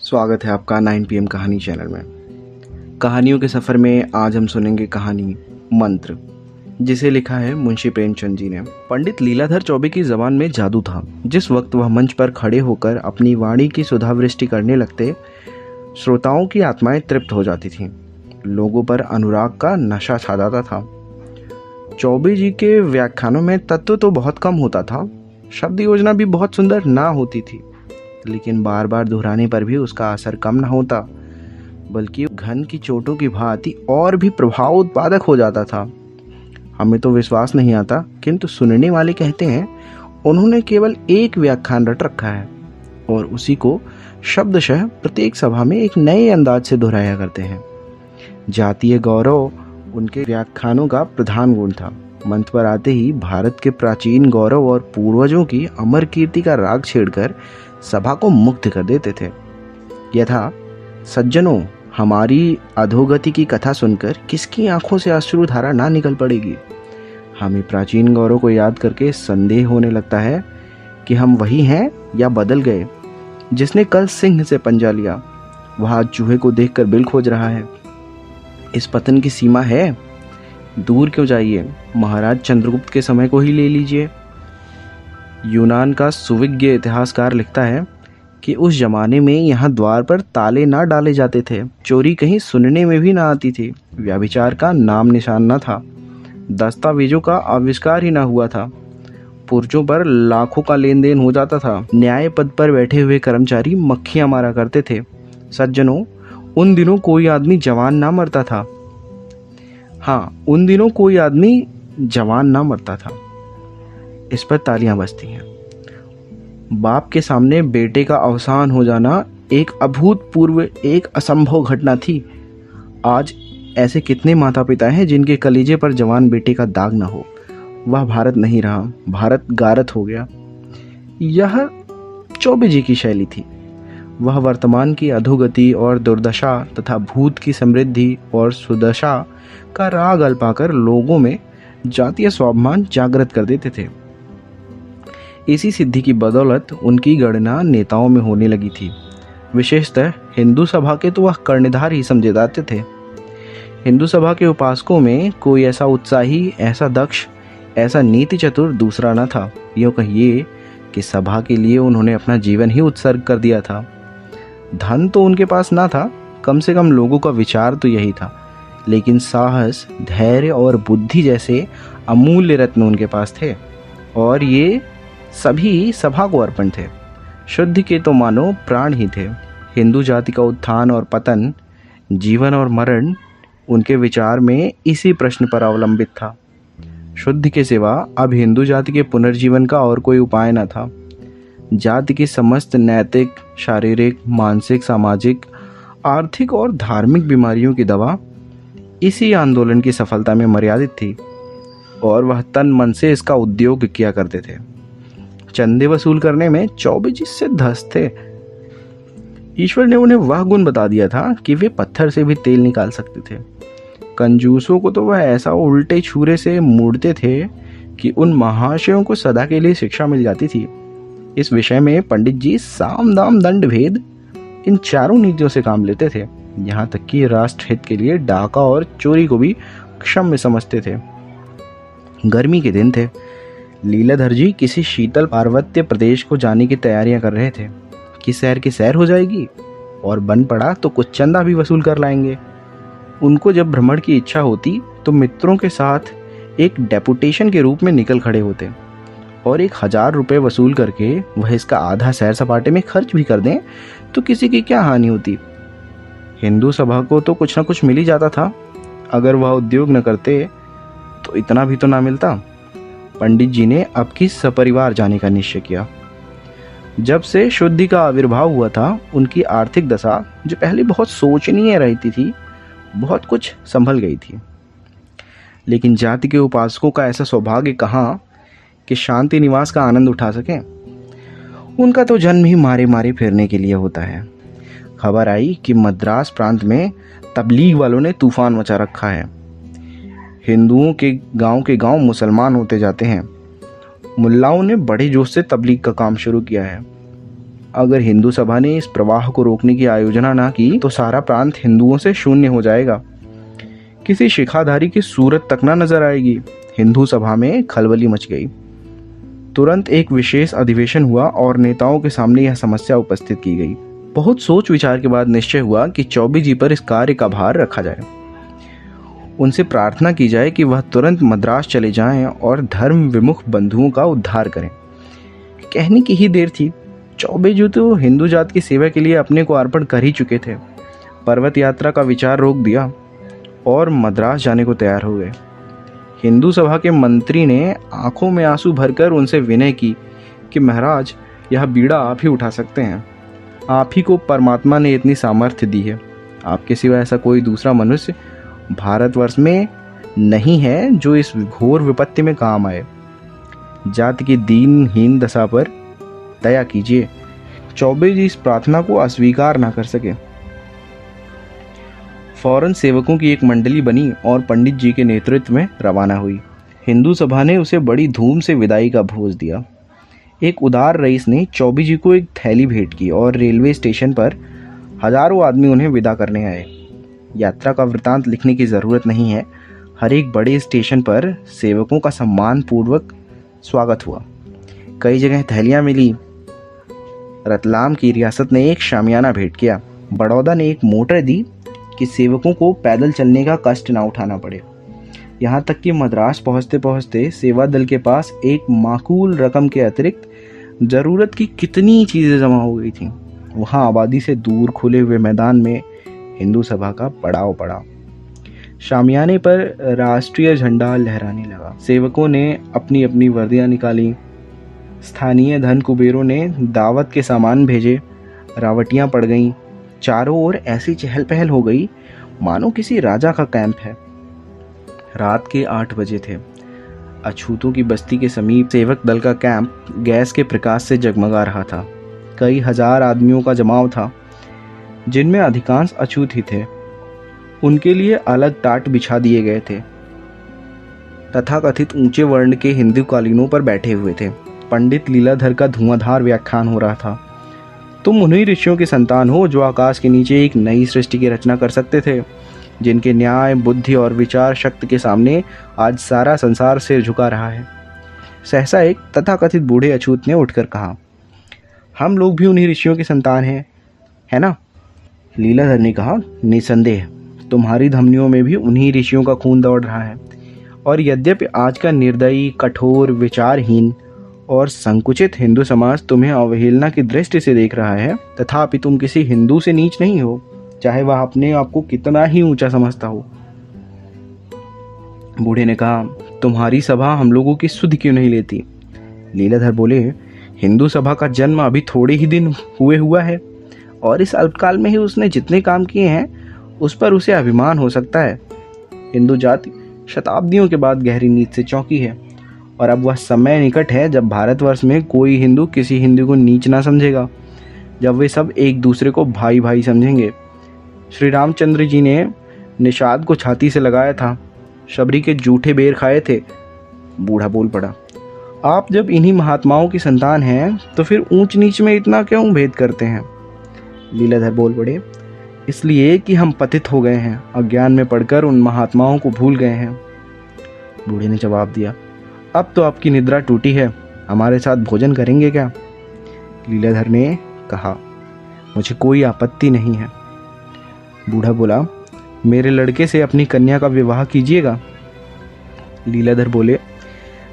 स्वागत है आपका 9 PM कहानी चैनल में। कहानियों के सफ़र में आज हम सुनेंगे कहानी मंत्र, जिसे लिखा है मुंशी प्रेमचंद जी ने। पंडित लीलाधर चौबे की ज़बान में जादू था। जिस वक्त वह मंच पर खड़े होकर अपनी वाणी की सुधावृष्टि करने लगते, श्रोताओं की आत्माएं तृप्त हो जाती थीं। लोगों पर अनुराग का नशा छा जाता था। चौबे जी के व्याख्यानों में तत्व तो बहुत कम होता था, शब्द योजना भी बहुत सुंदर ना होती थी, लेकिन बार बार दोहराने पर भी उसका असर कम न होता, बल्कि घन की चोटों की भांति और भी प्रभाव उत्पादक हो जाता था। हमें तो विश्वास नहीं आता, किंतु सुनने वाले कहते हैं उन्होंने केवल एक व्याख्यान रट रखा है और उसी को शब्दशः प्रत्येक सभा में एक नए अंदाज से दोहराया करते हैं। जातीय गौरव उनके व्याख्यानों का प्रधान गुण था। मंच पर आते ही भारत के प्राचीन गौरव और पूर्वजों की अमर कीर्ति का राग छेड़कर सभा को मुग्ध कर देते थे। यथा, सज्जनों, हमारी अधोगति की कथा सुनकर किसकी आंखों से अश्रुधारा ना निकल पड़ेगी। हमें प्राचीन गौरव को याद करके संदेह होने लगता है कि हम वही हैं या बदल गए। जिसने कल सिंह से पंजा लिया, वह आज चूहे को देखकर बिल खोज रहा है। इस पतन की सीमा है, दूर क्यों जाइए, महाराज चंद्रगुप्त के समय को ही ले लीजिए। यूनान का सुविज्ञ इतिहासकार लिखता है कि उस जमाने में यहाँ द्वार पर ताले ना डाले जाते थे, चोरी कहीं सुनने में भी ना आती थी, व्यभिचार का नाम निशान न था, दस्तावेजों का आविष्कार ही ना हुआ था, पुर्जों पर लाखों का लेन देन हो जाता था, न्याय पद पर बैठे हुए कर्मचारी मक्खियां मारा करते थे। सज्जनों, उन दिनों कोई आदमी जवान ना मरता था। हाँ, उन दिनों कोई आदमी जवान ना मरता था। इस पर तालियां बजती हैं। बाप के सामने बेटे का अवसान हो जाना एक अभूतपूर्व, एक असंभव घटना थी। आज ऐसे कितने माता पिता हैं जिनके कलीजे पर जवान बेटे का दाग न हो। वह भारत नहीं रहा, भारत गारत हो गया। यह चौबे जी की शैली थी। वह वर्तमान की अधोगति और दुर्दशा तथा भूत की समृद्धि और सुदशा का राग अल्पाकर लोगों में जातीय स्वाभिमान जागृत कर देते थे। इसी सिद्धि की बदौलत उनकी गणना नेताओं में होने लगी थी। विशेषतः हिंदू सभा के तो वह कर्णधार ही समझे जाते थे। हिंदू सभा के उपासकों में कोई ऐसा उत्साही, ऐसा दक्ष, ऐसा नीति चतुर दूसरा न था। यूँ कहिए कि सभा के लिए उन्होंने अपना जीवन ही उत्सर्ग कर दिया था। धन तो उनके पास ना था, कम से कम लोगों का विचार तो यही था, लेकिन साहस, धैर्य और बुद्धि जैसे अमूल्य रत्न उनके पास थे, और ये सभी सभा को अर्पण थे। शुद्ध के तो मानो प्राण ही थे। हिंदू जाति का उत्थान और पतन, जीवन और मरण उनके विचार में इसी प्रश्न पर अवलंबित था। शुद्ध के सिवा अब हिंदू जाति के पुनर्जीवन का और कोई उपाय न था। जाति की समस्त नैतिक, शारीरिक, मानसिक, सामाजिक, आर्थिक और धार्मिक बीमारियों की दवा इसी आंदोलन की सफलता में मर्यादित थी, और वह तन मन से इसका उद्योग किया करते थे। चंदे वसूल करने में चौबे जी सिद्धहस्त थे। ईश्वर ने उन्हें वह गुण बता दिया था कि वे पत्थर से भी तेल निकाल सकते थे। कंजूसों को तो वह ऐसा उल्टे छुरे से मोड़ते थे कि उन महाशयों को सदा के लिए शिक्षा मिल जाती थी। इस विषय में पंडित जी साम दाम दंड भेद, इन चारों नीतियों से काम लेते थे। यहाँ तक कि राष्ट्र हित के लिए डाका और चोरी को भी क्षम्य समझते थे। गर्मी के दिन थे। लीलाधर जी किसी शीतल पार्वत्य प्रदेश को जाने की तैयारियां कर रहे थे कि सैर की सैर हो जाएगी, और बन पड़ा तो कुछ चंदा भी वसूल कर लाएंगे। उनको जब भ्रमण की इच्छा होती तो मित्रों के साथ एक डेपुटेशन के रूप में निकल खड़े होते, और 1000 रुपये वसूल करके वह इसका आधा सैर सपाटे में खर्च भी कर दें तो किसी की क्या हानि होती। हिंदू सभा को तो कुछ ना कुछ मिल ही जाता था। अगर वह उद्योग न करते तो इतना भी तो ना मिलता। पंडित जी ने अब की सपरिवार जाने का निश्चय किया। जब से शुद्धि का आविर्भाव हुआ था, उनकी आर्थिक दशा, जो पहले बहुत शोचनीय रहती थी, बहुत कुछ संभल गई थी। लेकिन जाति के उपासकों का ऐसा सौभाग्य कहाँ कि शांति निवास का आनंद उठा सकें। उनका तो जन्म ही मारे मारे फिरने के लिए होता है। खबर आई कि मद्रास प्रांत में तबलीग वालों ने तूफान मचा रखा है। हिंदुओं के गांव मुसलमान होते जाते हैं। मुल्लाओं ने बड़े जोश से तबलीग का काम शुरू किया है। अगर हिंदू सभा ने इस प्रवाह को रोकने की आयोजना ना की तो सारा प्रांत हिंदुओं से शून्य हो जाएगा, किसी शिखाधारी की सूरत तक ना नजर आएगी। हिंदू सभा में खलबली मच गई। तुरंत एक विशेष अधिवेशन हुआ और नेताओं के सामने यह समस्या उपस्थित की गई। बहुत सोच विचार के बाद निश्चय हुआ कि चौबे जी पर इस कार्य का भार रखा जाए। उनसे प्रार्थना की जाए कि वह तुरंत मद्रास चले जाएं और धर्म विमुख बंधुओं का उद्धार करें। कहने की ही देर थी, चौबे जी तो हिंदू जात की सेवा के लिए अपने को अर्पण कर ही चुके थे। पर्वत यात्रा का विचार रोक दिया और मद्रास जाने को तैयार हो गए। हिंदू सभा के मंत्री ने आंखों में आंसू भरकर उनसे विनय की कि महाराज, यह बीड़ा आप ही उठा सकते हैं। आप ही को परमात्मा ने इतनी सामर्थ्य दी है। आपके सिवा ऐसा कोई दूसरा मनुष्य भारतवर्ष में नहीं है जो इस घोर विपत्ति में काम आए। जाति की दीनहीन दशा पर दया कीजिए। चौबे जी इस प्रार्थना को अस्वीकार ना कर सके। फौरन सेवकों की एक मंडली बनी और पंडित जी के नेतृत्व में रवाना हुई। हिंदू सभा ने उसे बड़ी धूम से विदाई का भोज दिया। एक उदार रईस ने चौबे जी को एक थैली भेंट की और रेलवे स्टेशन पर हजारों आदमी उन्हें विदा करने आए। यात्रा का वृतांत लिखने की ज़रूरत नहीं है। हर एक बड़े स्टेशन पर सेवकों का सम्मान पूर्वक स्वागत हुआ। कई जगह थैलियाँ मिली। रतलाम की रियासत ने एक शामियाना भेंट किया। बड़ौदा ने एक मोटर दी कि सेवकों को पैदल चलने का कष्ट ना उठाना पड़े। यहाँ तक कि मद्रास पहुँचते पहुँचते सेवा दल के पास एक माकूल रकम के अतिरिक्त ज़रूरत की कितनी चीज़ें जमा हो गई थीं। वहाँ आबादी से दूर खुले हुए मैदान में हिंदू सभा का पड़ाव पड़ा। शामियाने पर राष्ट्रीय झंडा लहराने लगा। सेवकों ने अपनी अपनी वर्दियाँ निकाली। स्थानीय धन कुबेरों ने दावत के सामान भेजे। रावटियाँ पड़ गईं। चारों ओर ऐसी चहल पहल हो गई मानो किसी राजा का कैंप है। रात के 8 बजे थे। अछूतों की बस्ती के समीप सेवक दल का कैंप गैस के प्रकाश से जगमगा रहा था। कई हजार आदमियों का जमाव था, जिनमें अधिकांश अछूत ही थे। उनके लिए अलग टाट बिछा दिए गए थे। तथाकथित ऊंचे वर्ण के हिंदू कालीनों पर बैठे हुए थे। पंडित लीलाधर का धुआंधार व्याख्यान हो रहा था। तुम उन्हीं ऋषियों की संतान हो जो आकाश के नीचे एक नई सृष्टि की रचना कर सकते थे, जिनके न्याय, बुद्धि और विचार शक्ति के सामने आज सारा संसार सिर झुका रहा है। सहसा एक तथाकथित बूढ़े अछूत ने उठकर कहा, हम लोग भी उन्हीं ऋषियों की संतान हैं, है ना? लीलाधर ने कहा, निसंदेह तुम्हारी धमनियों में भी उन्हीं ऋषियों का खून दौड़ रहा है। और यद्यपि आज का निर्दयी, कठोर, विचारहीन और संकुचित हिंदू समाज तुम्हें अवहेलना की दृष्टि से देख रहा है, तथापि तुम किसी हिंदू से नीच नहीं हो, चाहे वह अपने आप को कितना ही ऊंचा समझता हो। बूढ़े ने कहा, तुम्हारी सभा हम लोगों की सुध क्यों नहीं लेती? लीलाधर बोले, हिंदू सभा का जन्म अभी थोड़े ही दिन हुआ है और इस अल्पकाल में ही उसने जितने काम किए हैं उस पर उसे अभिमान हो सकता है। हिंदू जाति शताब्दियों के बाद गहरी नींद से चौंकी है और अब वह समय निकट है जब भारतवर्ष में कोई हिंदू किसी हिंदू को नीच ना समझेगा, जब वे सब एक दूसरे को भाई भाई समझेंगे। श्री रामचंद्र जी ने निषाद को छाती से लगाया था, शबरी के जूठे बेर खाए थे। बूढ़ा बोल पड़ा, आप जब इन्हीं महात्माओं की संतान हैं तो फिर ऊंच नीच में इतना क्यों भेद करते हैं? लीलाधर बोल पड़े, इसलिए कि हम पतित हो गए हैं, अज्ञान में पड़कर उन महात्माओं को भूल गए हैं। बूढ़े ने जवाब दिया, अब तो आपकी निद्रा टूटी है, हमारे साथ भोजन करेंगे क्या? लीलाधर ने कहा, मुझे कोई आपत्ति नहीं है। बूढ़ा बोला, मेरे लड़के से अपनी कन्या का विवाह कीजिएगा। लीलाधर बोले,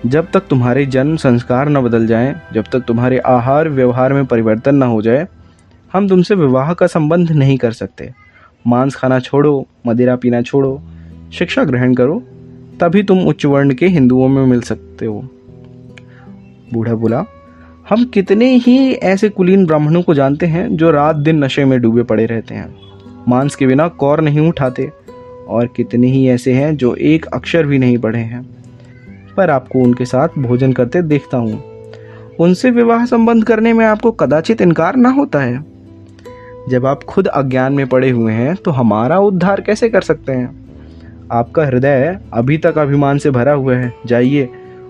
जब तक तुम्हारे जन्म संस्कार न बदल जाएं, जब तक तुम्हारे आहार व्यवहार में परिवर्तन न हो जाए, हम तुमसे विवाह का संबंध नहीं कर सकते। मांस खाना छोड़ो, मदिरा पीना छोड़ो, शिक्षा ग्रहण करो, तभी तुम उच्च वर्ण के हिंदुओं में मिल सकते हो। बूढ़ा बोला, हम कितने ही ऐसे कुलीन ब्राह्मणों को जानते हैं जो रात दिन नशे में डूबे पड़े रहते हैं, मांस के बिना कौर नहीं उठाते, और कितने ही ऐसे हैं जो एक अक्षर भी नहीं पढ़े हैं, पर आपको उनके साथ भोजन करते देखता हूँ। उनसे विवाह संबंध करने में आपको कदाचित इनकार ना होता है। जब आप खुद अज्ञान में पड़े हुए हैं तो हमारा उद्धार कैसे कर सकते हैं? आपका हृदय अभी तक अभिमान से भरा हुआ है। जाइए,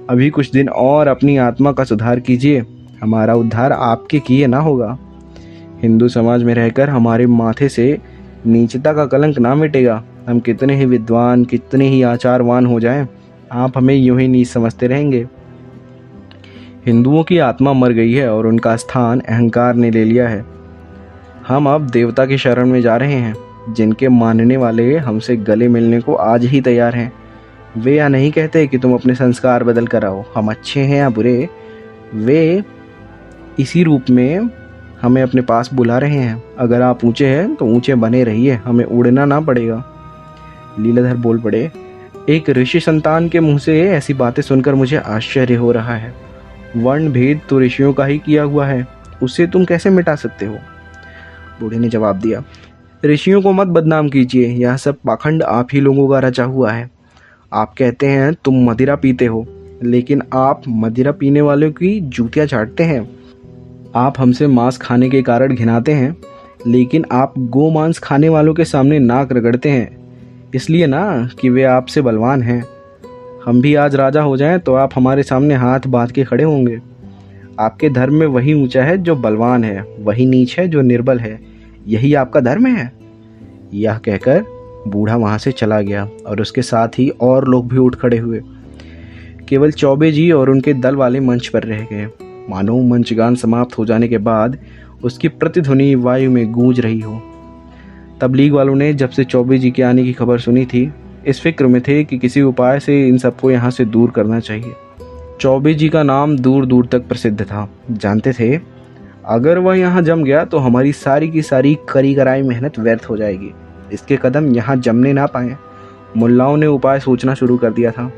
अभी कुछ दिन और अपनी आत्मा का सुधार कीजिए, हमारा उद्धार आपके किए ना होगा। हिंदू समाज में रहकर हमारे माथे से नीचता का कलंक ना मिटेगा। हम कितने ही विद्वान, कितने ही आचारवान हो जाएं, आप हमें यूं ही नीच समझते रहेंगे। हिंदुओं की आत्मा मर गई है और उनका स्थान अहंकार ने ले लिया है। हम अब देवता की शरण में जा रहे हैं, जिनके मानने वाले हमसे गले मिलने को आज ही तैयार हैं। वे यह नहीं कहते कि तुम अपने संस्कार बदल कर आओ, हम अच्छे हैं या बुरे। वे इसी रूप में हमें अपने पास बुला रहे हैं। अगर आप ऊंचे हैं तो ऊंचे बने रहिए, हमें उड़ना ना पड़ेगा। लीलाधर बोल पड़े, एक ऋषि संतान के मुंह से ऐसी बातें सुनकर मुझे आश्चर्य हो रहा है। वर्ण भेद तो ऋषियों का ही किया हुआ है, उससे तुम कैसे मिटा सकते हो? बूढ़े ने जवाब दिया, ऋषियों को मत बदनाम कीजिए, यह सब पाखंड आप ही लोगों का रचा हुआ है। आप कहते हैं तुम मदिरा पीते हो, लेकिन आप मदिरा पीने वालों की जूतियाँ चाटते हैं। आप हमसे मांस खाने के कारण घिनाते हैं, लेकिन आप गो मांस खाने वालों के सामने नाक रगड़ते हैं, इसलिए ना कि वे आपसे बलवान हैं। हम भी आज राजा हो जाएं तो आप हमारे सामने हाथ बांध के खड़े होंगे। आपके धर्म में वही ऊंचा है जो बलवान है, वही नीच है जो निर्बल है। यही आपका धर्म है। यह कहकर बूढ़ा वहाँ से चला गया और उसके साथ ही और लोग भी उठ खड़े हुए। केवल चौबे जी और उनके दल वाले मंच पर रह गए। मानो मंचगान समाप्त हो जाने के बाद उसकी प्रतिध्वनि वायु में गूंज रही हो। तबलीग वालों ने जब से चौबे जी के आने की खबर सुनी थी, इस फिक्र में थे कि किसी उपाय से इन सबको यहाँ से दूर करना चाहिए। चौबे जी का नाम दूर दूर तक प्रसिद्ध था। जानते थे अगर वह यहाँ जम गया तो हमारी सारी की सारी करी कराई मेहनत व्यर्थ हो जाएगी। इसके कदम यहाँ जमने ना पाए। मुल्लाओं ने उपाय सोचना शुरू कर दिया था।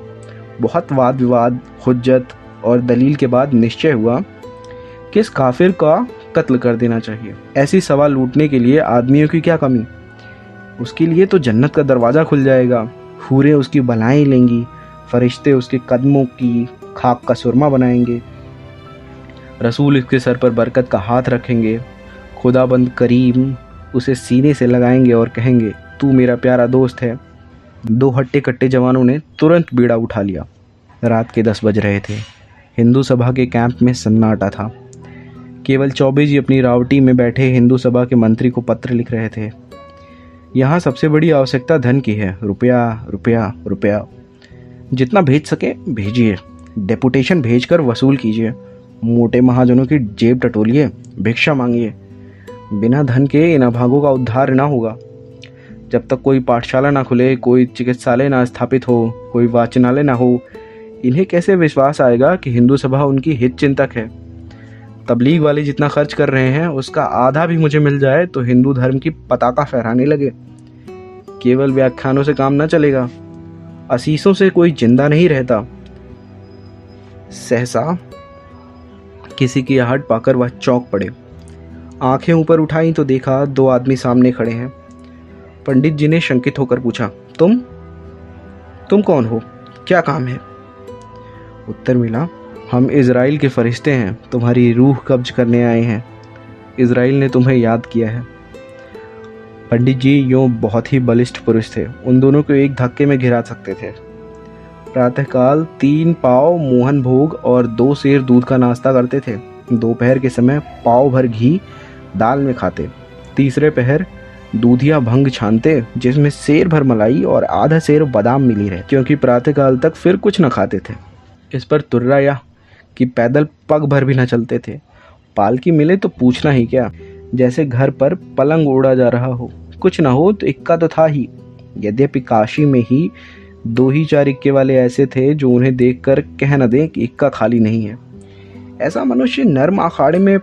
बहुत वाद विवाद, हुज्जत और दलील के बाद निश्चय हुआ कि इस काफिर का कत्ल कर देना चाहिए। ऐसी सवा लूटने के लिए आदमियों की क्या कमी? उसके लिए तो जन्नत का दरवाज़ा खुल जाएगा। हूरें उसकी भलाएं लेंगी, फरिश्ते उसके कदमों की खाक का सुरमा बनाएंगे, रसूल इसके सर पर बरकत का हाथ रखेंगे, खुदाबंद करीम उसे सीने से लगाएंगे और कहेंगे तू मेरा प्यारा दोस्त है। दो हट्टे कट्टे जवानों ने तुरंत बीड़ा उठा लिया। रात के 10 बज रहे थे। हिंदू सभा के कैंप में सन्नाटा था। केवल चौबे जी अपनी रावटी में बैठे हिंदू सभा के मंत्री को पत्र लिख रहे थे। यहाँ सबसे बड़ी आवश्यकता धन की है। रुपया रुपया रुपया, जितना भेज सके भेजिए। डेपुटेशन भेजकर वसूल कीजिए। मोटे महाजनों की जेब टटोलिए, भिक्षा मांगिए। बिना धन के इन अभागों का उद्धार ना होगा। जब तक कोई पाठशाला ना खुले, कोई चिकित्सालय ना स्थापित हो, कोई वाचनालय ना हो, इन्हें कैसे विश्वास आएगा कि हिंदू सभा उनकी हित चिंतक है? तबलीग वाले जितना खर्च कर रहे हैं उसका आधा भी मुझे मिल जाए तो हिंदू धर्म की पताका फहराने लगे। केवल व्याख्यानों से काम न चलेगा। असीसों से कोई जिंदा नहीं रहता। सहसा किसी की आहट पाकर वह चौंक पड़े। आंखें ऊपर उठाई तो देखा 2 आदमी सामने खड़े हैं। पंडित जी ने शंकित होकर पूछा, तुम कौन हो? क्या काम है? उत्तर मिला, हम इज़राइल के फरिश्ते हैं, तुम्हारी रूह कब्ज करने आए हैं। इज़राइल ने तुम्हें याद किया है। पंडित जी यूँ बहुत ही बलिष्ठ पुरुष थे, उन दोनों को एक धक्के में गिरा सकते थे। प्रातःकाल 3 पाव मोहन भोग और 2 सेर दूध का नाश्ता करते थे। दोपहर के समय पाव भर घी दाल में खाते। तीसरे पहर दूधिया भंग छानते, जिसमें सेर भर मलाई और आधा सेर बादाम मिली रहे, क्योंकि प्रातःकाल तक फिर कुछ न खाते थे। इस पर तुर्रा या कि पैदल पग भर भी न चलते थे। पालकी मिले तो पूछना ही क्या, जैसे घर पर पलंग उड़ा जा रहा हो। कुछ न हो तो इक्का तो था ही। यद्यपि काशी में ही 2 ही 4 इक्के वाले ऐसे थे जो उन्हें देखकर कह न दें कि इक्का खाली नहीं है। ऐसा मनुष्य नर्म अखाड़े में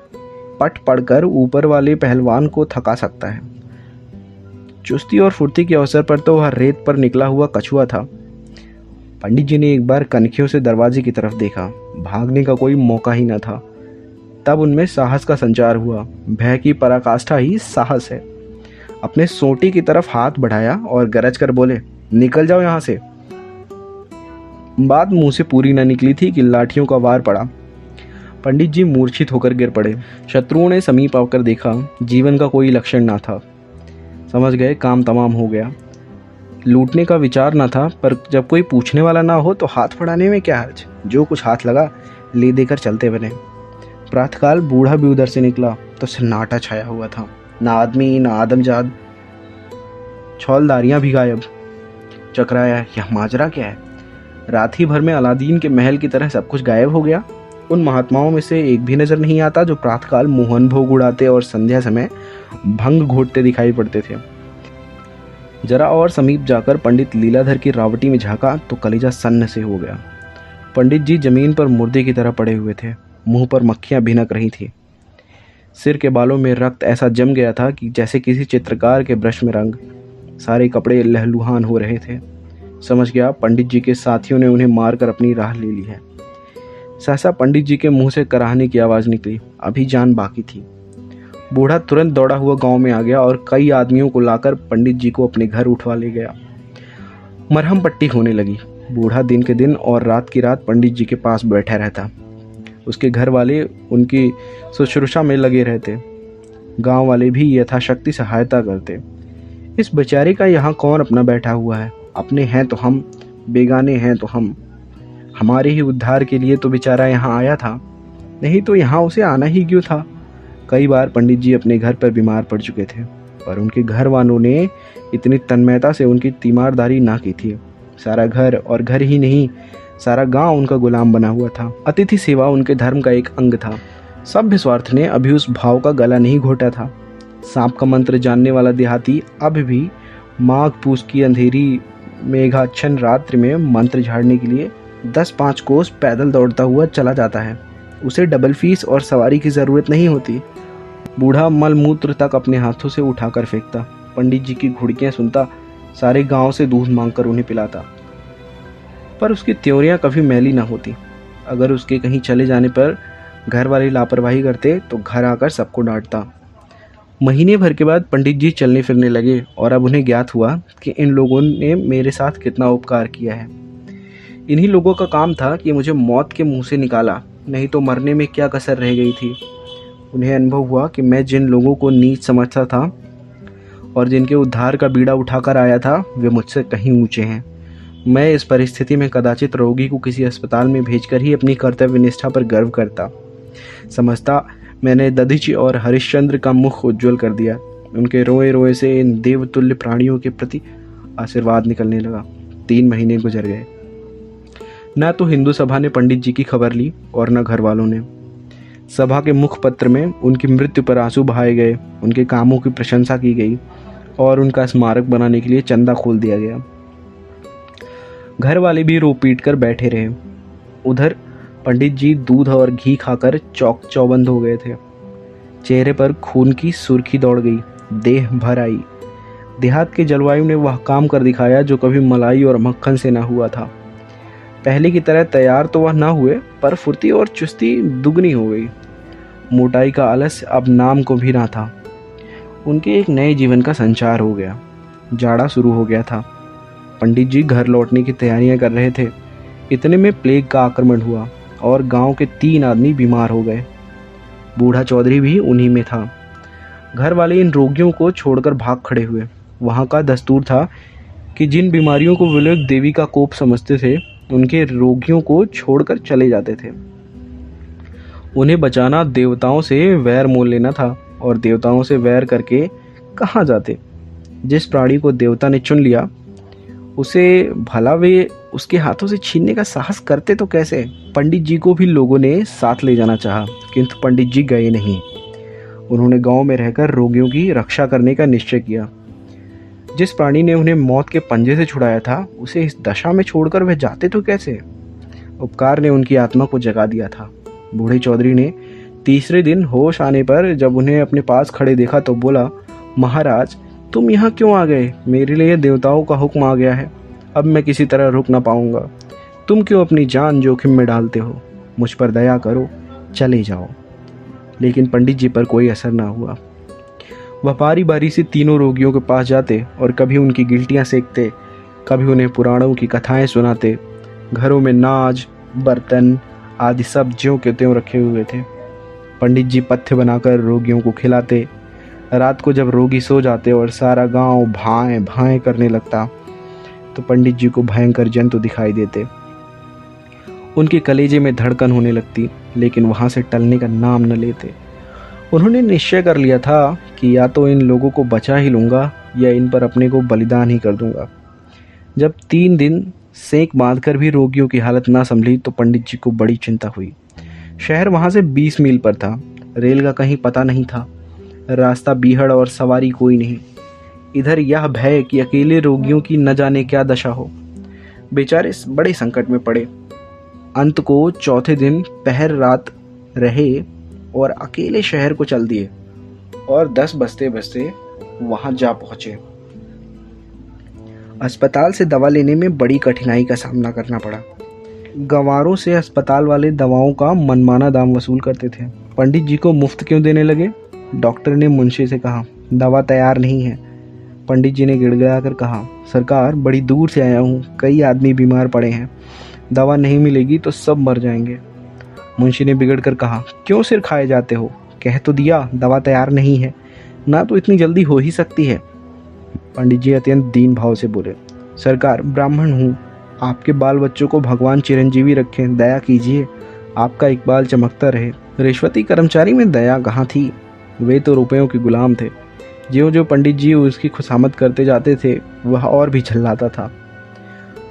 पट पड़कर ऊपर वाले पहलवान को थका सकता है। चुस्ती और फुर्ती के अवसर पर तो वह रेत पर निकला हुआ कछुआ था। पंडित जी ने एक बार कनखियों से दरवाजे की तरफ देखा। भागने का कोई मौका ही न था। तब उनमें साहस का संचार हुआ। भय की पराकाष्ठा ही साहस है। अपने सोटी की तरफ हाथ बढ़ाया और गरज कर बोले, निकल जाओ यहाँ से। बात मुंह से पूरी न निकली थी कि लाठियों का वार पड़ा। पंडित जी मूर्छित होकर गिर पड़े। शत्रुओं ने समीप आकर देखा, जीवन का कोई लक्षण ना था। समझ गए काम तमाम हो गया। लूटने का विचार ना था, पर जब कोई पूछने वाला ना हो तो हाथ फड़ाने में क्या हर्ज। जो कुछ हाथ लगा ले देकर चलते बने। प्रातःकाल बूढ़ा भी उधर से निकला। तो सन्नाटा छाया हुआ था। ना आदमी, ना आदमजाद, छौलदारियां भी गायब। चकराया, यह माजरा क्या है? रात ही भर में अलादीन के महल की तरह सब कुछ गायब हो गया। उन महात्माओं में से एक भी नजर नहीं आता जो प्रातःकाल मोहन भोग उड़ाते और संध्या समय भंग घोटते दिखाई पड़ते थे। जरा और समीप जाकर पंडित लीलाधर की रावटी में झांका तो कलेजा सन्न से हो गया। पंडित जी जमीन पर मुर्दे की तरह पड़े हुए थे। मुंह पर मक्खियां भिनक रही थी। सिर के बालों में रक्त ऐसा जम गया था कि जैसे किसी चित्रकार के ब्रश में रंग। सारे कपड़े लहलुहान हो रहे थे। समझ गया पंडित जी के साथियों ने उन्हें मारकर अपनी राह ले ली है। सहसा पंडित जी के मुंह से कराहने की आवाज़ निकली। अभी जान बाकी थी। बूढ़ा तुरंत दौड़ा हुआ गांव में आ गया और कई आदमियों को लाकर पंडित जी को अपने घर उठवा ले गया। मरहम पट्टी होने लगी। बूढ़ा दिन के दिन और रात की रात पंडित जी के पास बैठा रहता। उसके घर वाले उनकी शुश्रूषा में लगे रहते। गांव वाले भी यथाशक्ति सहायता करते। इस बेचारे का यहाँ कौन अपना बैठा हुआ है? अपने हैं तो हम, बेगाने हैं तो हम। हमारे ही उद्धार के लिए तो बेचारा यहाँ आया था, नहीं तो यहाँ उसे आना ही क्यों था? कई बार पंडित जी अपने घर पर बीमार पड़ चुके थे, पर उनके घर वालों ने इतनी तन्मयता से उनकी तीमारदारी ना की थी। सारा घर, और घर ही नहीं सारा गांव उनका गुलाम बना हुआ था। अतिथि सेवा उनके धर्म का एक अंग था। सभ्य स्वार्थ ने अभी उस भाव का गला नहीं घोटा था। सांप का मंत्र जानने वाला देहाती अब भी माघ पूस की अंधेरी मेघाच्छन्न रात्रि में मंत्र झाड़ने के लिए 10-5 कोस पैदल दौड़ता हुआ चला जाता है। उसे डबल फीस और सवारी की ज़रूरत नहीं होती। बूढ़ा मलमूत्र तक अपने हाथों से उठाकर फेंकता। पंडित जी की घुड़कियाँ सुनता। सारे गांव से दूध मांगकर उन्हें पिलाता। पर उसकी त्योरियां कभी मैली ना होती। अगर उसके कहीं चले जाने पर घर वाले लापरवाही करते तो घर आकर सबको डांटता। महीने भर के बाद पंडित जी चलने फिरने लगे और अब उन्हें ज्ञात हुआ कि इन लोगों ने मेरे साथ कितना उपकार किया है। इन्हीं लोगों का काम था कि मुझे मौत के मुंह से निकाला, नहीं तो मरने में क्या कसर रह गई थी। उन्हें अनुभव हुआ कि मैं जिन लोगों को नीच समझता था और जिनके उद्धार का बीड़ा उठाकर आया था, वे मुझसे कहीं ऊंचे हैं। मैं इस परिस्थिति में कदाचित रोगी को किसी अस्पताल में भेजकर ही अपनी कर्तव्य निष्ठा पर गर्व करता। समझता मैंने दधीची और हरिश्चंद्र का मुख उज्ज्वल कर दिया। उनके रोए रोए से इन देवतुल्य प्राणियों के प्रति आशीर्वाद निकलने लगा। 3 महीने गुजर गए। न तो हिंदू सभा ने पंडित जी की खबर ली और न घर वालों ने। सभा के मुखपत्र में उनकी मृत्यु पर आंसू बहाए गए, उनके कामों की प्रशंसा की गई और उनका स्मारक बनाने के लिए चंदा खोल दिया गया। घर वाले भी रो पीट कर बैठे रहे। उधर पंडित जी दूध और घी खाकर चौक चौबंद हो गए थे। चेहरे पर खून की सुर्खी दौड़ गई, देह भर आई। देहात के जलवायु ने वह काम कर दिखाया जो कभी मलाई और मक्खन से ना हुआ था। पहले की तरह तैयार तो वह ना हुए, पर फुर्ती और चुस्ती दुगनी हो गई। मोटाई का आलस्य अब नाम को भी ना था। उनके एक नए जीवन का संचार हो गया। जाड़ा शुरू हो गया था। पंडित जी घर लौटने की तैयारियां कर रहे थे। इतने में प्लेग का आक्रमण हुआ और गांव के 3 आदमी बीमार हो गए। बूढ़ा चौधरी भी उन्हीं में था। घर वाले इन रोगियों को छोड़कर भाग खड़े हुए। वहां का दस्तूर था कि जिन बीमारियों को वे लोग देवी का कोप समझते थे, उनके रोगियों को छोड़कर चले जाते थे। उन्हें बचाना देवताओं से वैर मोल लेना था, और देवताओं से वैर करके कहाँ जाते। जिस प्राणी को देवता ने चुन लिया, उसे भला वे उसके हाथों से छीनने का साहस करते तो कैसे। पंडित जी को भी लोगों ने साथ ले जाना चाहा, किंतु पंडित जी गए नहीं। उन्होंने गांव में रहकर रोगियों की रक्षा करने का निश्चय किया। जिस प्राणी ने उन्हें मौत के पंजे से छुड़ाया था, उसे इस दशा में छोड़कर वह जाते तो कैसे। उपकार ने उनकी आत्मा को जगा दिया था। बूढ़े चौधरी ने तीसरे दिन होश आने पर जब उन्हें अपने पास खड़े देखा तो बोला, महाराज तुम यहाँ क्यों आ गए? मेरे लिए देवताओं का हुक्म आ गया है। अब मैं किसी तरह रुक ना पाऊंगा। तुम क्यों अपनी जान जोखिम में डालते हो? मुझ पर दया करो, चले जाओ। लेकिन पंडित जी पर कोई असर ना हुआ। वह बारी बारी से तीनों रोगियों के पास जाते और कभी उनकी गिल्टियाँ सेकते, कभी उन्हें पुराणों की कथाएं सुनाते। घरों में नाज, बर्तन आदि सब ज्यों के त्यों रखे हुए थे। पंडित जी पथ्य बनाकर रोगियों को खिलाते। रात को जब रोगी सो जाते और सारा गांव भाएं भाएं करने लगता, तो पंडित जी को भयंकर जंतु दिखाई देते। उनके कलेजे में धड़कन होने लगती, लेकिन वहां से टलने का नाम न लेते। उन्होंने निश्चय कर लिया था कि या तो इन लोगों को बचा ही लूँगा या इन पर अपने को बलिदान ही कर दूँगा। जब 3 दिन सेंक बांधकर भी रोगियों की हालत ना संभली तो पंडित जी को बड़ी चिंता हुई। शहर वहाँ से 20 मील पर था। रेल का कहीं पता नहीं था। रास्ता बीहड़ और सवारी कोई नहीं। इधर यह भय कि अकेले रोगियों की न जाने क्या दशा हो। बेचारे बड़े संकट में पड़े। अंत को चौथे दिन पहर रात रहे और अकेले शहर को चल दिए और 10 बजते बजते वहां जा पहुंचे। अस्पताल से दवा लेने में बड़ी कठिनाई का सामना करना पड़ा। गंवारों से अस्पताल वाले दवाओं का मनमाना दाम वसूल करते थे। पंडित जी को मुफ्त क्यों देने लगे? डॉक्टर ने मुंशी से कहा, दवा तैयार नहीं है। पंडित जी ने गिड़गिड़ा कर कहा, सरकार बड़ी दूर से आया हूँ, कई आदमी बीमार पड़े हैं, दवा नहीं मिलेगी तो सब मर जाएंगे। मुंशी ने बिगड़ कर कहा, क्यों सिर खाए जाते हो? कह तो दिया दवा तैयार नहीं है, ना तो इतनी जल्दी हो ही सकती है। पंडित जी अत्यंत दीन भाव से बोले, सरकार ब्राह्मण हूँ, आपके बाल बच्चों को भगवान चिरंजीवी रखें, दया कीजिए, आपका इकबाल चमकता रहे। रिश्वती कर्मचारी में दया कहाँ थी? वे तो रुपयों के गुलाम थे। ज्यों ज्यों पंडित जी उसकी खुशामद करते जाते थे वह और भी झल्लाता था।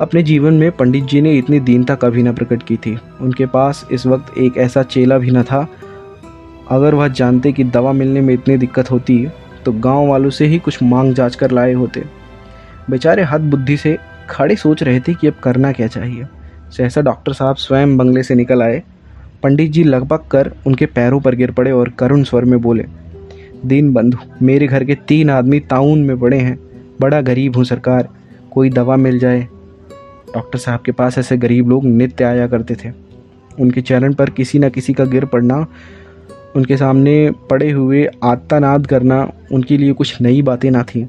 अपने जीवन में पंडित जी ने इतनी दीनता कभी न प्रकट की थी। उनके पास इस वक्त एक ऐसा चेला भी न था। अगर वह जानते कि दवा मिलने में इतनी दिक्कत होती तो गांव वालों से ही कुछ मांग जांच कर लाए होते। बेचारे हद बुद्धि से खड़े सोच रहे थे कि अब करना क्या चाहिए। सहसा डॉक्टर साहब स्वयं बंगले से निकल आए। पंडित जी लगभग कर उनके पैरों पर गिर पड़े और करुण स्वर में बोले, दीन बंधु, मेरे घर के 3 आदमी ताउन में पड़े हैं, बड़ा गरीब हूँ सरकार, कोई दवा मिल जाए। डॉक्टर साहब के पास ऐसे गरीब लोग नित्य आया करते थे। उनके चरण पर किसी न किसी का गिर पड़ना, उनके सामने पड़े हुए आत्तानाद करना उनके लिए कुछ नई बातें ना थीं।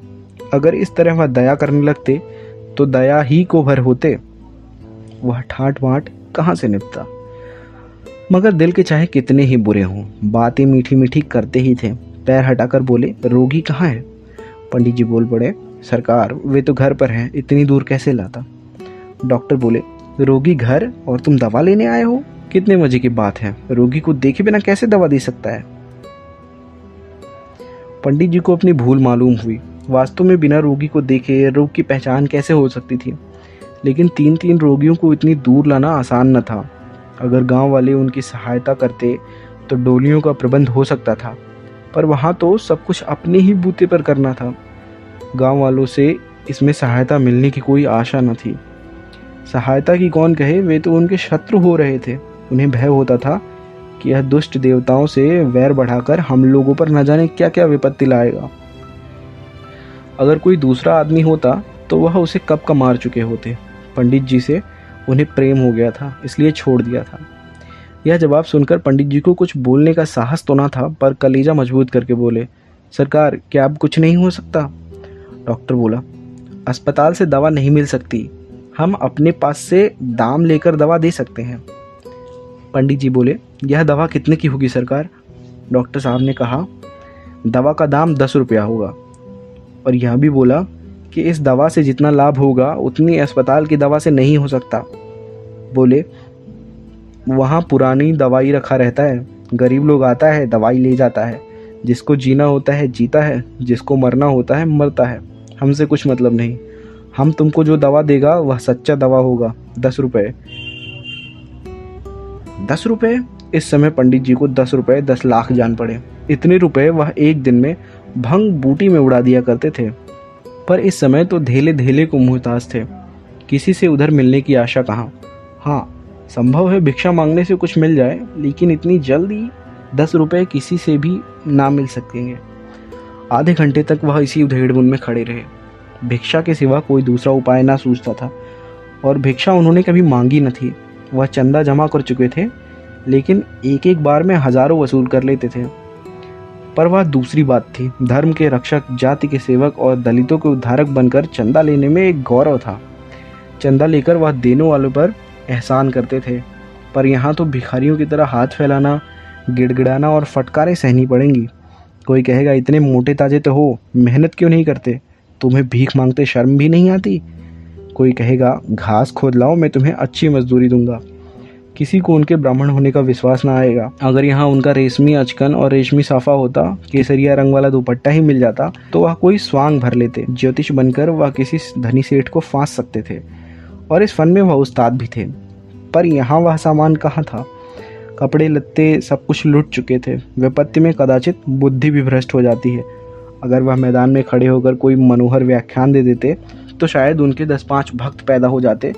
अगर इस तरह वह दया करने लगते तो दया ही को भर होते। वह ठाट बाट कहाँ से निपटा। मगर दिल के चाहे कितने ही बुरे हों, बातें मीठी मीठी करते ही थे। पैर हटाकर बोले, रोगी कहाँ है? पंडित जी बोल पड़े, सरकार वे तो घर पर हैं, इतनी दूर कैसे लाता? डॉक्टर बोले, रोगी घर और तुम दवा लेने आए हो? कितने मजे की बात है, रोगी को देखे बिना कैसे दवा दे सकता है? पंडित जी को अपनी भूल मालूम हुई। वास्तव में बिना रोगी को देखे रोग की पहचान कैसे हो सकती थी? लेकिन 3-3 रोगियों को इतनी दूर लाना आसान न था। अगर गांव वाले उनकी सहायता करते तो डोलियों का प्रबंध हो सकता था, पर वहाँ तो सब कुछ अपने ही बूते पर करना था। गांव वालों से इसमें सहायता मिलने की कोई आशा न थी। सहायता की कौन कहे, वे तो उनके शत्रु हो रहे थे। उन्हें भय होता था कि यह दुष्ट देवताओं से वैर बढ़ाकर हम लोगों पर न जाने क्या क्या विपत्ति लाएगा। अगर कोई दूसरा आदमी होता तो वह उसे कब का मार चुके होते। पंडित जी से उन्हें प्रेम हो गया था, इसलिए छोड़ दिया था। यह जवाब सुनकर पंडित जी को कुछ बोलने का साहस तो ना था, पर कलेजा मजबूत करके बोले, सरकार क्या अब कुछ नहीं हो सकता? डॉक्टर बोला, अस्पताल से दवा नहीं मिल सकती, हम अपने पास से दाम लेकर दवा दे सकते हैं। पंडित जी बोले, यह दवा कितने की होगी सरकार? डॉक्टर साहब ने कहा, दवा का दाम 10 रुपया होगा। और यह भी बोला कि इस दवा से जितना लाभ होगा उतनी अस्पताल की दवा से नहीं हो सकता। बोले, वहाँ पुरानी दवाई रखा रहता है, गरीब लोग आता है दवाई ले जाता है, जिसको जीना होता है जीता है, जिसको मरना होता है मरता है। हमसे कुछ मतलब नहीं। हम तुमको जो दवा देगा वह सच्चा दवा होगा। 10 रुपये। 10 रुपये? इस समय पंडित जी को 10 रुपये 10 लाख जान पड़े। इतने रुपए वह एक दिन में भंग बूटी में उड़ा दिया करते थे। पर इस समय तो धेले धेले को मुहताज थे, किसी से उधर मिलने की आशा कहाँ। हाँ, संभव है भिक्षा मांगने से कुछ मिल जाए, लेकिन इतनी जल्दी 10 रुपये किसी से भी ना मिल सकेंगे। आधे घंटे तक वह इसी उधेड़बुन में खड़े रहे। भिक्षा के सिवा कोई दूसरा उपाय ना सूझता था, और भिक्षा उन्होंने कभी मांगी न थी। वह चंदा जमा कर चुके थे, लेकिन एक एक बार में हजारों वसूल कर लेते थे। पर वह दूसरी बात थी। धर्म के रक्षक, जाति के सेवक और दलितों के उद्धारक बनकर चंदा लेने में एक गौरव था। चंदा लेकर वह देने वालों पर एहसान करते थे। पर यहाँ तो भिखारियों की तरह हाथ फैलाना, गिड़गिड़ाना और फटकारें सहनी पड़ेंगी। कोई कहेगा, इतने मोटे ताजे तो हो, मेहनत क्यों नहीं करते? तुम्हें भीख मांगते शर्म भी नहीं आती? कोई कहेगा, घास खोद लाओ, मैं तुम्हें अच्छी मजदूरी दूंगा। किसी को उनके ब्राह्मण होने का विश्वास ना आएगा। अगर यहाँ उनका रेशमी अचकन और रेशमी साफा होता, केसरिया रंग वाला दुपट्टा ही मिल जाता, तो वह कोई स्वांग भर लेते। ज्योतिष बनकर वह किसी धनी सेठ को फांस सकते थे और इस फन में वह उस्ताद भी थे। पर यहाँ वह सामान कहाँ था? कपड़े लत्ते सब कुछ लुट चुके थे। विपत्ति में कदाचित बुद्धि भी भ्रष्ट हो जाती है। अगर वह मैदान में खड़े होकर कोई मनोहर व्याख्यान दे देते तो शायद उनके 10-5 भक्त पैदा हो जाते,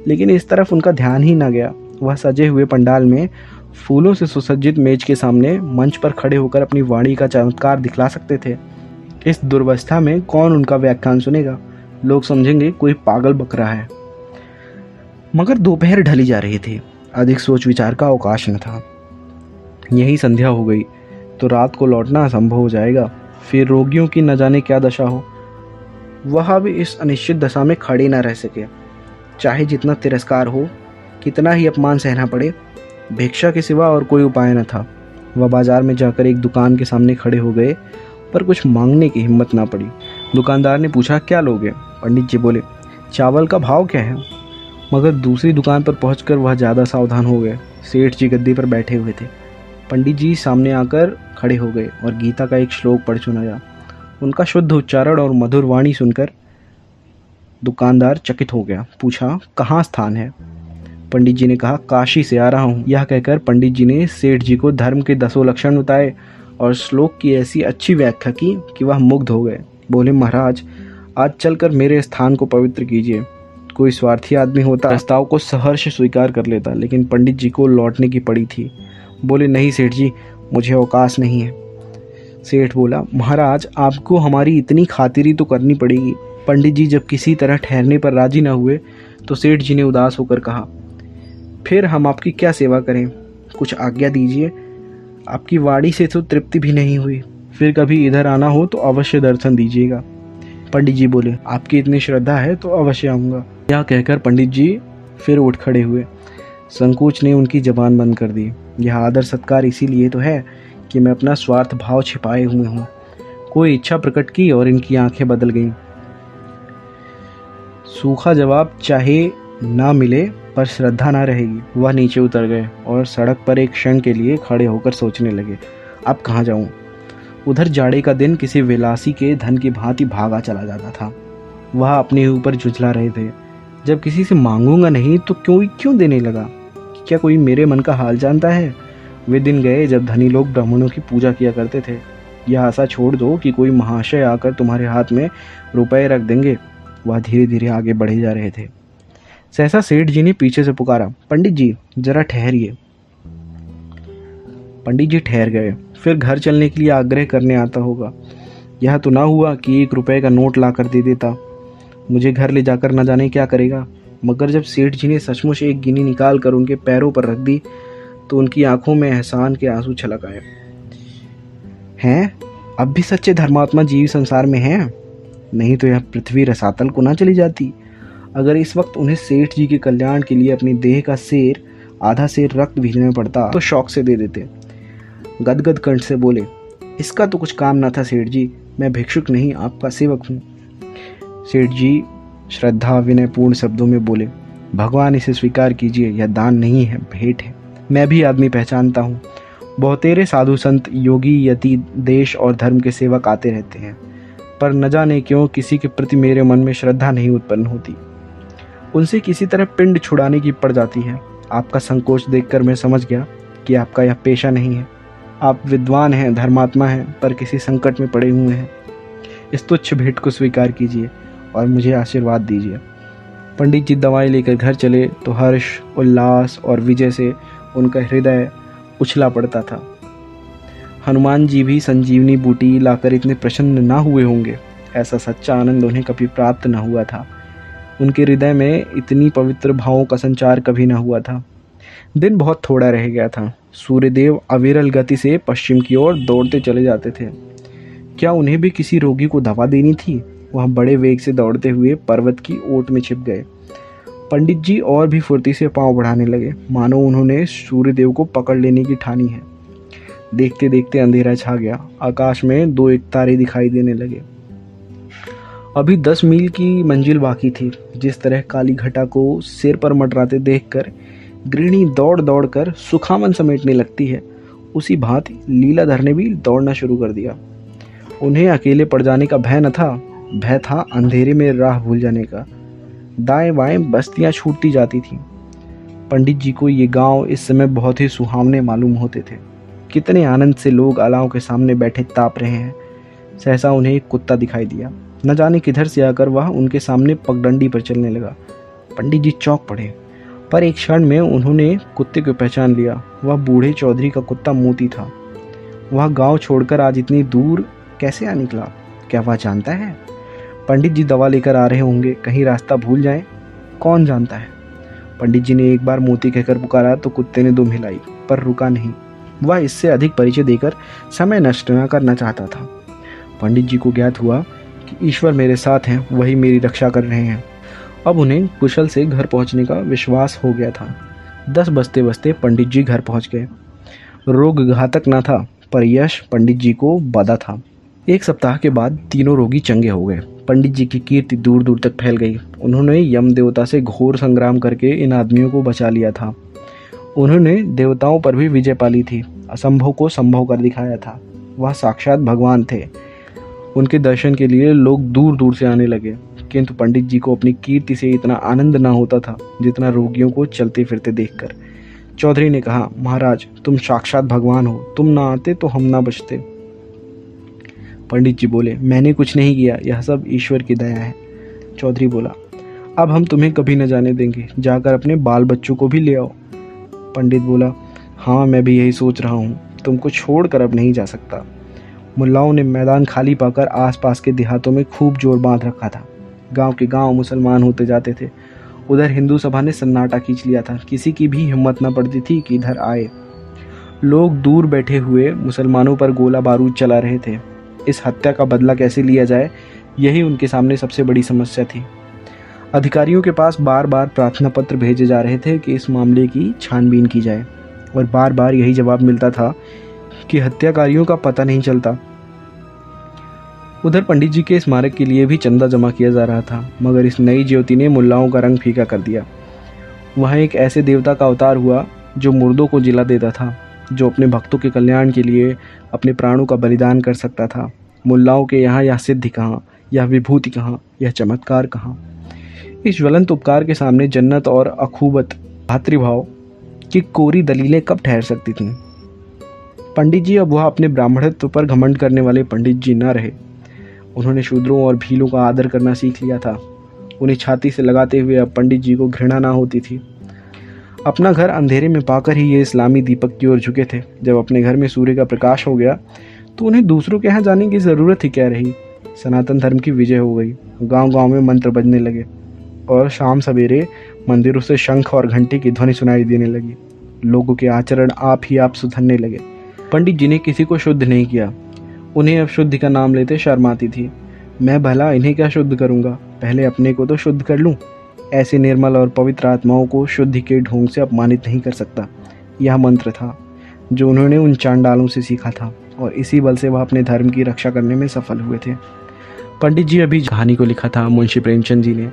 लेकिन इस तरफ उनका ध्यान ही न गया। वह सजे हुए पंडाल में फूलों से सुसज्जित मेज के सामने मंच पर खड़े होकर अपनी वाणी का चमत्कार दिखला सकते थे। इस दुर्वस्था में कौन उनका व्याख्यान सुनेगा? लोग समझेंगे कोई पागल बक रहा है। मगर दोपहर ढली जा रही थी, अधिक सोच विचार का अवकाश न था। यही संध्या हो गई तो रात को लौटना असंभव हो जाएगा। फिर रोगियों की न जाने क्या दशा हो। वह भी इस अनिश्चित दशा में खड़े न रह सके। चाहे जितना तिरस्कार हो, कितना ही अपमान सहना पड़े, भिक्षा के सिवा और कोई उपाय न था। वह बाजार में जाकर एक दुकान के सामने खड़े हो गए, पर कुछ मांगने की हिम्मत ना पड़ी। दुकानदार ने पूछा, क्या लोगे? पंडित जी बोले, चावल का भाव क्या है? मगर दूसरी दुकान पर पहुंचकर वह ज़्यादा सावधान हो गए। सेठ जी गद्दी पर बैठे हुए थे। पंडित जी सामने आकर खड़े हो गए और गीता का एक श्लोक पढ़ सुनाया। उनका शुद्ध उच्चारण और मधुर वाणी सुनकर दुकानदार चकित हो गया। पूछा, कहाँ स्थान है? पंडित जी ने कहा, काशी से आ रहा हूँ। यह कहकर पंडित जी ने सेठ जी को धर्म के 10 लक्षण बताए और श्लोक की ऐसी अच्छी व्याख्या की कि वह मुग्ध हो गए। बोले, महाराज, आज चलकर मेरे स्थान को पवित्र कीजिए। कोई स्वार्थी आदमी होता प्रस्ताव को सहर्ष स्वीकार कर लेता, लेकिन पंडित जी को लौटने की पड़ी थी। बोले, नहीं सेठ जी, मुझे अवकाश नहीं है। सेठ बोला, महाराज, आपको हमारी इतनी खातिरी तो करनी पड़ेगी। पंडित जी जब किसी तरह ठहरने पर राजी न हुए तो सेठ जी ने उदास होकर कहा, फिर हम आपकी क्या सेवा करें? कुछ आज्ञा दीजिए। आपकी वाणी से तो तृप्ति भी नहीं हुई। फिर कभी इधर आना हो तो अवश्य दर्शन दीजिएगा। पंडित जी बोले, आपकी इतनी श्रद्धा है तो अवश्य आऊँगा। यह कहकर पंडित जी फिर उठ खड़े हुए। संकोच ने उनकी जबान बंद कर दी। यह आदर सत्कार इसीलिए तो है कि मैं अपना स्वार्थ भाव छिपाए हुए हूँ। कोई इच्छा प्रकट की और इनकी आंखें बदल गईं। सूखा जवाब चाहे ना मिले पर श्रद्धा ना रहेगी। वह नीचे उतर गए और सड़क पर एक क्षण के लिए खड़े होकर सोचने लगे, अब कहाँ जाऊँ? उधर जाड़े का दिन किसी विलासी के धन की भांति भागा चला जाता था। वह अपने ऊपर झुझला रहे थे। जब किसी से मांगूंगा नहीं तो क्यों देने लगा? क्या कोई मेरे मन का हाल जानता है? वे दिन गए जब धनी लोग ब्राह्मणों की पूजा किया करते थे। यह आशा छोड़ दो कि कोई महाशय आकर तुम्हारे हाथ में रुपए रख देंगे। वह धीरे धीरे आगे बढ़े जा रहे थे। सहसा सेठ जी ने पीछे से पुकारा, पंडित जी जरा ठहरिए। पंडित जी ठहर गए। फिर घर चलने के लिए आग्रह करने आता होगा। यह तो ना हुआ कि 1 रुपए का नोट ला कर दे देता। मुझे घर ले जाकर न जाने क्या करेगा। मगर जब सेठ जी ने सचमुच एक गिनी निकाल कर उनके पैरों पर रख दी तो उनकी आंखों में एहसान के आंसू छलक आए। हैं? अब भी सच्चे धर्मात्मा जीव संसार में हैं? नहीं तो यह पृथ्वी रसातल को ना चली जाती। अगर इस वक्त उन्हें सेठ जी के कल्याण के लिए अपनी देह का सेर, आधा सेर रक्त भेजना पड़ता तो शौक से दे देते। गदगद कंठ से बोले, इसका तो कुछ काम ना था सेठ जी, मैं भिक्षुक नहीं, आपका सेवक हूँ। सेठ जी श्रद्धा विनयपूर्ण शब्दों में बोले, भगवान इसे स्वीकार कीजिए, यह दान नहीं है, भेंट है। मैं भी आदमी पहचानता हूँ। बहुतेरे साधु संत, योगी, यति, देश और धर्म के सेवक आते रहते हैं, पर न जाने क्यों किसी के प्रति मेरे मन में श्रद्धा नहीं उत्पन्न होती। उनसे किसी तरह पिंड छुड़ाने की पड़ जाती है। आपका संकोच देखकर मैं समझ गया कि आपका यह पेशा नहीं है। आप विद्वान हैं, धर्मात्मा हैं, पर किसी संकट में पड़े हुए हैं। इस तुच्छ भेंट को स्वीकार कीजिए और मुझे आशीर्वाद दीजिए। पंडित जी दवाई लेकर घर चले तो हर्ष, उल्लास और विजय से उनका हृदय उछला पड़ता था। हनुमान जी भी संजीवनी बूटी लाकर इतने प्रसन्न ना हुए होंगे। ऐसा सच्चा आनंद उन्हें कभी प्राप्त न हुआ था। उनके हृदय में इतनी पवित्र भावों का संचार कभी न हुआ था। दिन बहुत थोड़ा रह गया था। सूर्यदेव अविरल गति से पश्चिम की ओर दौड़ते चले जाते थे। क्या उन्हें भी किसी रोगी को दवा देनी थी? वह बड़े वेग से दौड़ते हुए पर्वत की ओट में छिप गए। पंडित जी और भी फुर्ती से पांव बढ़ाने लगे, मानो उन्होंने सूर्यदेव को पकड़ लेने की ठानी है। देखते देखते अंधेरा छा गया। आकाश में 2-1 तारे दिखाई देने लगे। अभी 10 मील की मंजिल बाकी थी। जिस तरह काली घटा को सिर पर मंडराते देखकर गृहिणी दौड़ दौड़ कर सुखावन समेटने लगती है, उसी भांति लीलाधर ने भी दौड़ना शुरू कर दिया। उन्हें अकेले पड़ जाने का भय न था, भय था अंधेरे में राह भूल जाने का। दाएं बाएं बस्तियां छूटती जाती थीं। पंडित जी को ये गांव इस समय बहुत ही सुहावने मालूम होते थे। कितने आनंद से लोग अलाव के सामने बैठे ताप रहे हैं। सहसा उन्हें एक कुत्ता दिखाई दिया। न जाने किधर से आकर वह उनके सामने पगडंडी पर चलने लगा। पंडित जी चौंक पड़े, पर एक क्षण में उन्होंने कुत्ते को पहचान लिया। वह बूढ़े चौधरी का कुत्ता मोती था। वह गांव छोड़कर आज इतनी दूर कैसे आ निकला? क्या वह जानता है? पंडित जी दवा लेकर आ रहे होंगे, कहीं रास्ता भूल जाएं, कौन जानता है। पंडित जी ने एक बार मोती कहकर पुकारा तो कुत्ते ने दुम हिलाई, पर रुका नहीं। वह इससे अधिक परिचय देकर समय नष्ट न करना चाहता था। पंडित जी को ज्ञात हुआ कि ईश्वर मेरे साथ हैं, वही मेरी रक्षा कर रहे हैं। अब उन्हें कुशल से घर पहुंचने का विश्वास हो गया था। 10 बजते बजते पंडित जी घर पहुंच गए। रोग घातक न था, पर यश पंडित जी को बाधा था। एक सप्ताह के बाद तीनों रोगी चंगे हो गए। पंडित जी की कीर्ति दूर दूर तक फैल गई। उन्होंने यम देवता से घोर संग्राम करके इन आदमियों को बचा लिया था। उन्होंने देवताओं पर भी विजय पाली थी, असंभव को संभव कर दिखाया था। वह साक्षात भगवान थे। उनके दर्शन के लिए लोग दूर दूर से आने लगे, किंतु पंडित जी को अपनी कीर्ति से इतना आनंद ना होता था जितना रोगियों को चलते फिरते देखकर। चौधरी ने कहा, महाराज तुम साक्षात भगवान हो, तुम ना आते तो हम ना बचते। पंडित जी बोले, मैंने कुछ नहीं किया, यह सब ईश्वर की दया है। चौधरी बोला, अब हम तुम्हें कभी न जाने देंगे, जाकर अपने बाल बच्चों को भी ले आओ। पंडित बोला, हाँ मैं भी यही सोच रहा हूँ, तुमको छोड़कर अब नहीं जा सकता। मुल्लाओं ने मैदान खाली पाकर आसपास के देहातों में खूब जोर बांध रखा था। गांव के गांव मुसलमान होते जाते थे। उधर हिंदू सभा ने सन्नाटा खींच लिया था। किसी की भी हिम्मत न पड़ती थी कि इधर आए। लोग दूर बैठे हुए मुसलमानों पर गोला बारूद चला रहे थे। इस हत्या का बदला कैसे लिया जाए, यही उनके सामने सबसे बड़ी समस्या थी। अधिकारियों के पास बार बार प्रार्थना पत्र भेजे जा रहे थे कि इस मामले की छानबीन की जाए, और बार बार यही जवाब मिलता था कि हत्याकारियों का पता नहीं चलता। उधर पंडित जी के स्मारक के लिए भी चंदा जमा किया जा रहा था, मगर इस नई ज्योति ने मुल्लाओं का रंग फीका कर दिया। वह एक ऐसे देवता का अवतार हुआ जो मुर्दों को जिला देता था, जो अपने भक्तों के कल्याण के लिए अपने प्राणों का बलिदान कर सकता था। मुल्लाओं के यहाँ यह सिद्धि कहाँ, यह विभूति कहाँ, यह चमत्कार कहाँ। इस ज्वलंत उपकार के सामने जन्नत और अखूबत भातृभाव की कोरी दलीलें कब ठहर सकती थीं। पंडित जी अब वह अपने ब्राह्मणत्व पर घमंड करने वाले पंडित जी न रहे। उन्होंने शूद्रों और भीलों का आदर करना सीख लिया था। उन्हें छाती से लगाते हुए अब पंडित जी को घृणा ना होती थी। अपना घर अंधेरे में पाकर ही ये इस्लामी दीपक की ओर झुके थे। जब अपने घर में सूर्य का प्रकाश हो गया तो उन्हें दूसरों के यहाँ जाने की ज़रूरत ही क्या रही। सनातन धर्म की विजय हो गई। गांव गांव में मंत्र बजने लगे और शाम सवेरे मंदिरों से शंख और घंटी की ध्वनि सुनाई देने लगी। लोगों के आचरण आप ही आप सुधरने लगे। पंडित जी ने किसी को शुद्ध नहीं किया। उन्हें अब शुद्धि का नाम लेते शर्म आती थी। मैं भला इन्हें क्या शुद्ध करूँगा, पहले अपने को तो शुद्ध कर लूँ। ऐसे निर्मल और पवित्र आत्माओं को शुद्धि के ढोंग से अपमानित नहीं कर सकता। यह मंत्र था जो उन्होंने उन चांडालों से सीखा था, और इसी बल से वह अपने धर्म की रक्षा करने में सफल हुए थे। पंडित जी अभी कहानी को लिखा था मुंशी प्रेमचंद जी ने।